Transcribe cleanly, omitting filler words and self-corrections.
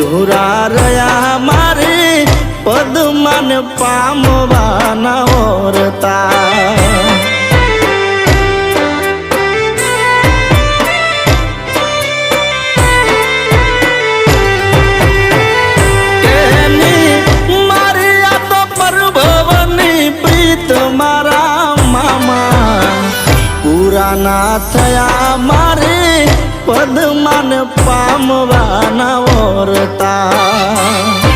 પૂરા રહ્યા મારે પદમાન પામવાના ઓરતા ના થયા મારે પદમાન પામવાના ઓરતા